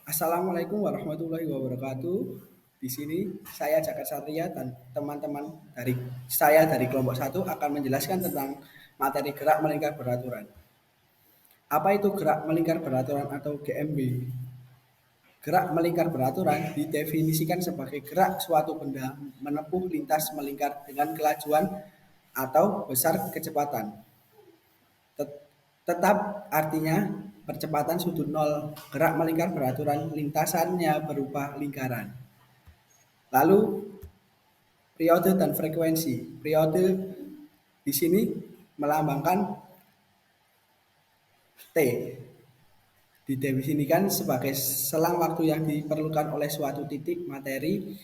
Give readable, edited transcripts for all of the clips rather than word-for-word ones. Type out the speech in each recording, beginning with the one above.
Assalamualaikum warahmatullahi wabarakatuh. Di sini saya Jaka Satria dan teman-teman dari kelompok satu akan menjelaskan tentang materi gerak melingkar beraturan. Apa itu gerak melingkar beraturan atau GMB? Gerak melingkar beraturan didefinisikan sebagai gerak suatu benda menempuh lintas melingkar dengan kelajuan atau besar kecepatan. Tetap artinya percepatan sudut nol. Gerak melingkar beraturan lintasannya berupa lingkaran. Lalu periode dan frekuensi. Periode di sini melambangkan T. Didefinisikan sebagai selang waktu yang diperlukan oleh suatu titik materi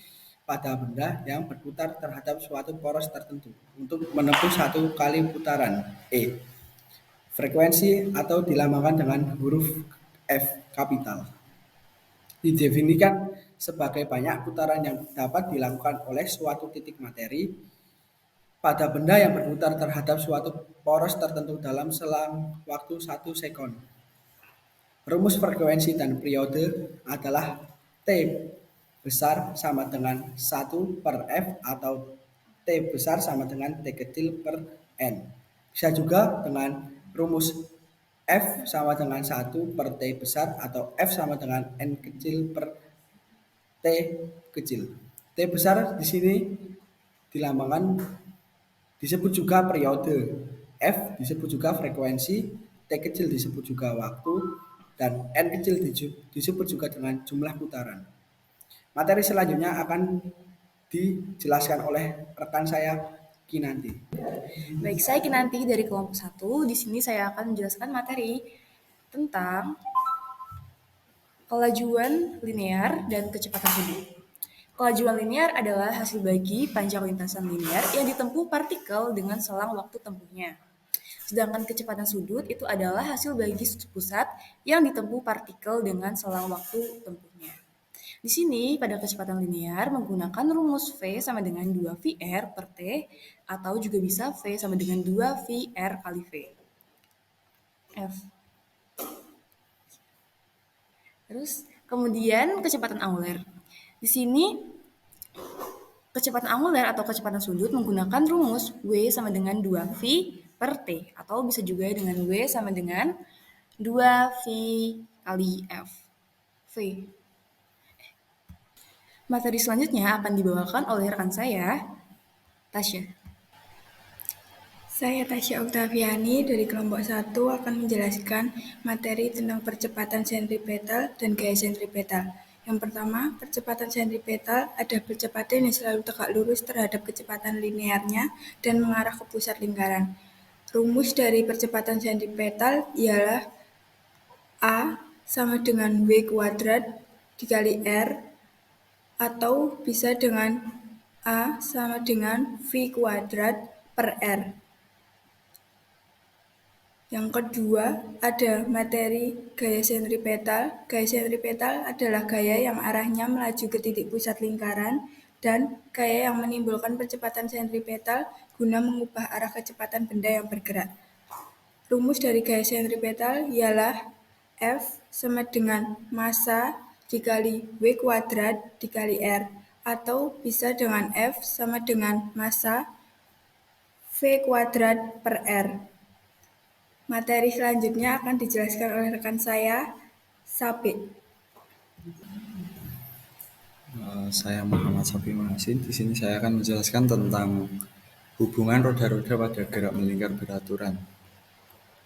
pada benda yang berputar terhadap suatu poros tertentu untuk menempuh satu kali putaran E. Frekuensi atau dilambangkan dengan huruf F kapital. Didefinisikan sebagai banyak putaran yang dapat dilakukan oleh suatu titik materi pada benda yang berputar terhadap suatu poros tertentu dalam selang waktu 1 sekon. Rumus frekuensi dan periode adalah T besar sama dengan 1/F atau T besar sama dengan T kecil per N. Bisa juga dengan rumus F sama dengan 1/T besar atau F sama dengan N kecil per T kecil. T besar di sini dilambangkan disebut juga periode, F disebut juga frekuensi, T kecil disebut juga waktu, dan N kecil disebut juga dengan jumlah putaran. Materi selanjutnya akan dijelaskan oleh rekan saya Kinanti. Baik, saya Kinanti dari kelompok satu. Di sini saya akan menjelaskan materi tentang kelajuan linear dan kecepatan sudut. Kelajuan linear adalah hasil bagi panjang lintasan linear yang ditempuh partikel dengan selang waktu tempuhnya. Sedangkan kecepatan sudut itu adalah hasil bagi pusat yang ditempuh partikel dengan selang waktu tempuhnya. Di sini pada kecepatan linear menggunakan rumus V sama dengan 2VR per T atau juga bisa V sama dengan 2VR kali V. F. Terus kemudian kecepatan angular. Di sini kecepatan angular atau kecepatan sudut menggunakan rumus W sama dengan 2V per T atau bisa juga dengan W sama dengan 2V kali F. V. Materi selanjutnya akan dibawakan oleh rekan saya, Tasya. Saya Tasya Oktaviani dari kelompok 1 akan menjelaskan materi tentang percepatan sentripetal dan gaya sentripetal. Yang pertama, percepatan sentripetal ada percepatan yang selalu tegak lurus terhadap kecepatan linearnya dan mengarah ke pusat lingkaran. Rumus dari percepatan sentripetal ialah A sama dengan W kuadrat dikali R atau bisa dengan A sama dengan V kuadrat per R. Yang kedua, ada materi gaya sentripetal. Gaya sentripetal adalah gaya yang arahnya melaju ke titik pusat lingkaran dan gaya yang menimbulkan percepatan sentripetal guna mengubah arah kecepatan benda yang bergerak. Rumus dari gaya sentripetal ialah F sama dengan massa dikali W kuadrat dikali R atau bisa dengan F sama dengan massa V kuadrat per R. Materi selanjutnya akan dijelaskan oleh rekan saya, Sapi. Saya Muhammad Safi Mahasin. Di sini saya akan menjelaskan tentang hubungan roda-roda pada gerak melingkar beraturan.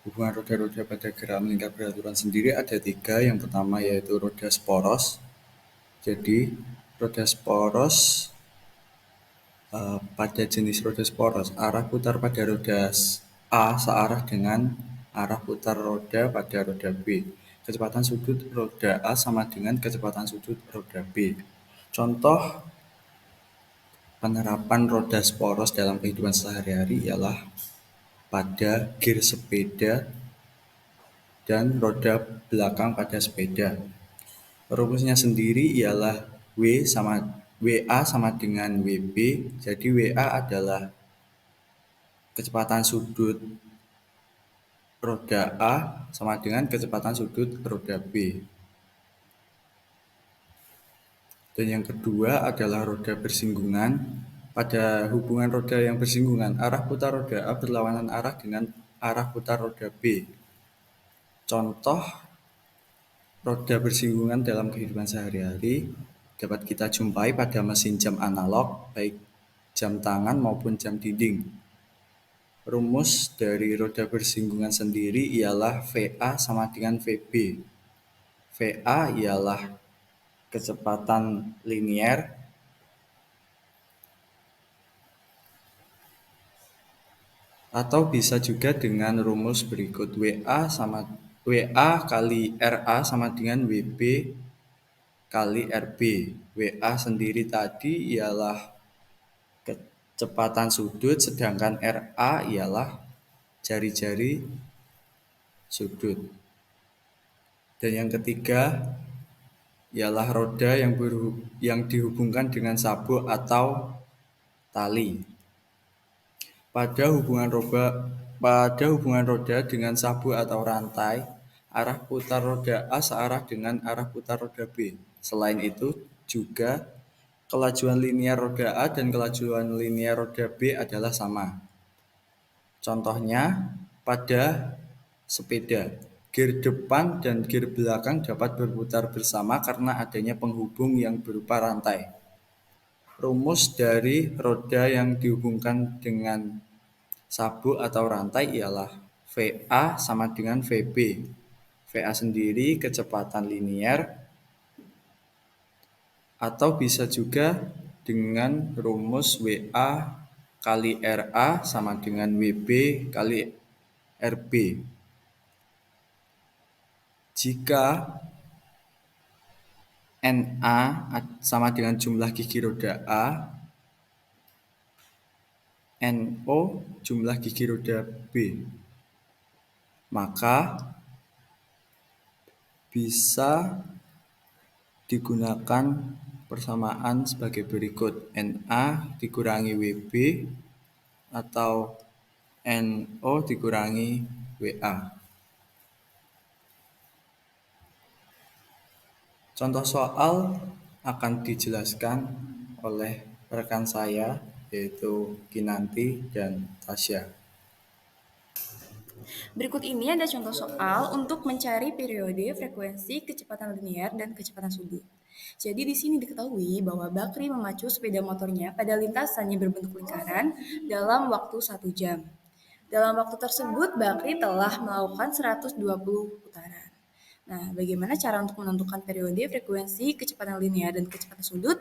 Hubungan roda-roda pada gerak melingkar beraturan sendiri ada 3. Yang pertama yaitu roda sporos. Jadi roda sporos pada jenis roda sporos, arah putar pada roda A searah dengan arah putar roda pada roda B. Kecepatan sudut roda A sama dengan kecepatan sudut roda B. Contoh penerapan roda sporos dalam kehidupan sehari-hari ialah pada gear sepeda dan roda belakang pada sepeda. Rumusnya sendiri ialah WA sama dengan WB. Jadi WA adalah kecepatan sudut roda A sama dengan kecepatan sudut roda B. Dan yang kedua adalah roda bersinggungan. Pada hubungan roda yang bersinggungan, arah putar roda A berlawanan arah dengan arah putar roda B. Contoh roda bersinggungan dalam kehidupan sehari-hari dapat kita jumpai pada mesin jam analog, baik jam tangan maupun jam dinding. Rumus dari roda bersinggungan sendiri ialah VA sama dengan VB. VA ialah kecepatan linier, atau bisa juga dengan rumus berikut. WA kali RA sama dengan WB kali RB. WA sendiri tadi ialah kecepatan sudut, sedangkan RA ialah jari-jari sudut. Dan yang ketiga ialah roda yang dihubungkan dengan sabuk atau tali. Pada hubungan roda dengan sabuk atau rantai, arah putar roda A searah dengan arah putar roda B. Selain itu, juga kelajuan linier roda A dan kelajuan linier roda B adalah sama. Contohnya, pada sepeda, gear depan dan gear belakang dapat berputar bersama karena adanya penghubung yang berupa rantai. Rumus dari roda yang dihubungkan dengan sabuk atau rantai ialah VA sama dengan VB. VA sendiri kecepatan linier, atau bisa juga dengan rumus WA kali RA sama dengan WB kali RB. Jika NA sama dengan jumlah gigi roda A, NO jumlah gigi roda B, maka bisa digunakan persamaan sebagai berikut. NA dikurangi WB atau NO dikurangi WA. Contoh soal akan dijelaskan oleh rekan saya, yaitu Kinanti dan Tasya. Berikut ini ada contoh soal untuk mencari periode, frekuensi, kecepatan linear, dan kecepatan sudut. Jadi di sini diketahui bahwa Bakri memacu sepeda motornya pada lintasan yang berbentuk lingkaran dalam waktu 1 jam. Dalam waktu tersebut, Bakri telah melakukan 120 putaran. Nah, bagaimana cara untuk menentukan periode, frekuensi, kecepatan linear, dan kecepatan sudut?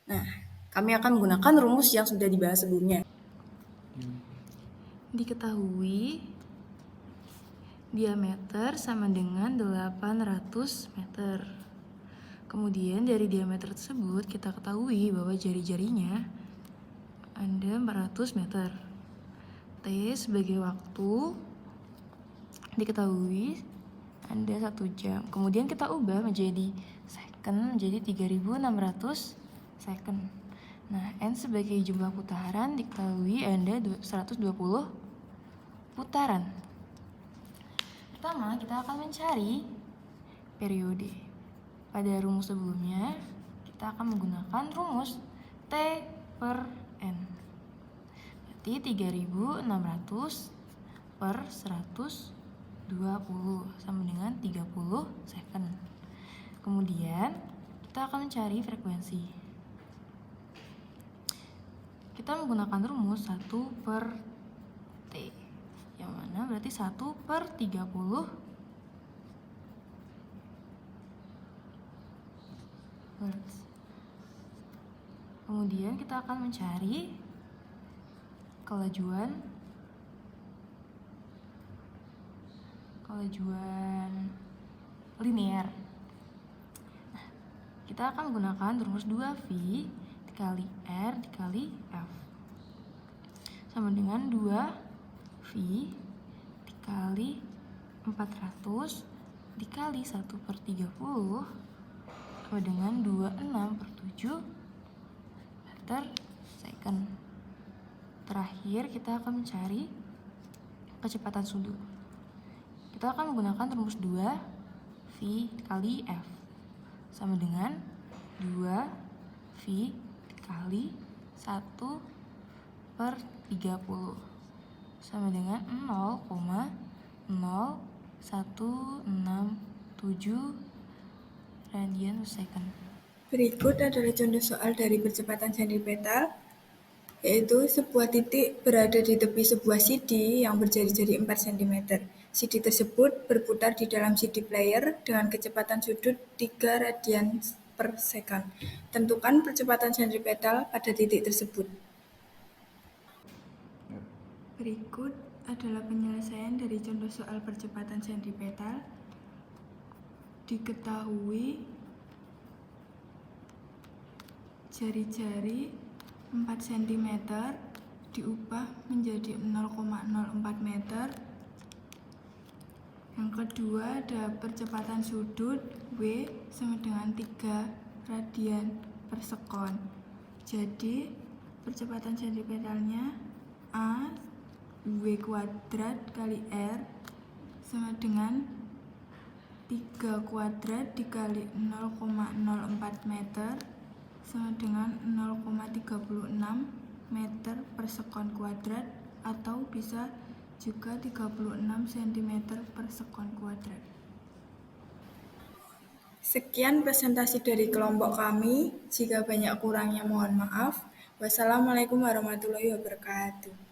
Nah, kami akan menggunakan rumus yang sudah dibahas sebelumnya. Diketahui diameter sama dengan 800 meter. Kemudian dari diameter tersebut kita ketahui bahwa jari-jarinya ada 400 meter. T sebagai waktu diketahui ada 1 jam. Kemudian kita ubah menjadi second, menjadi 3600 second. Nah, N sebagai jumlah putaran diketahui ada 120 putaran. Pertama, kita akan mencari periode. Pada rumus sebelumnya, kita akan menggunakan rumus T per N. Berarti 3600 per 120 sama dengan 30 second. Kemudian, kita akan mencari frekuensi. Kita menggunakan rumus 1 per T, yang mana berarti 1 per 30 Hertz. Kemudian kita akan mencari kelajuan linear. Nah, kita akan menggunakan rumus 2V dikali R dikali F sama dengan 2V dikali 400 dikali 1 per 30 sama dengan 26 per 7 meter second. Terakhir kita akan mencari kecepatan sudut. Kita akan menggunakan rumus 2V kali F sama dengan 2V dikali 1/30 sama dengan 0,0167 radian per second. Berikut adalah contoh soal dari percepatan sentripetal, yaitu sebuah titik berada di tepi sebuah CD yang berjari-jari 4 cm. CD tersebut berputar di dalam CD player dengan kecepatan sudut 3 radian per second. Tentukan percepatan sentripetal pada titik tersebut. Berikut adalah penyelesaian dari contoh soal percepatan sentripetal. Diketahui jari-jari 4 cm diubah menjadi 0,04 meter. Yang kedua ada percepatan sudut W sama dengan 3 radian per sekon. Jadi percepatan sentripetalnya A W kuadrat kali R sama dengan 3 kuadrat dikali 0,04 meter sama dengan 0,36 meter per sekon kuadrat, atau bisa juga 36 cm per sekon kuadrat. Sekian presentasi dari kelompok kami. Jika banyak kurangnya mohon maaf. Wassalamualaikum warahmatullahi wabarakatuh.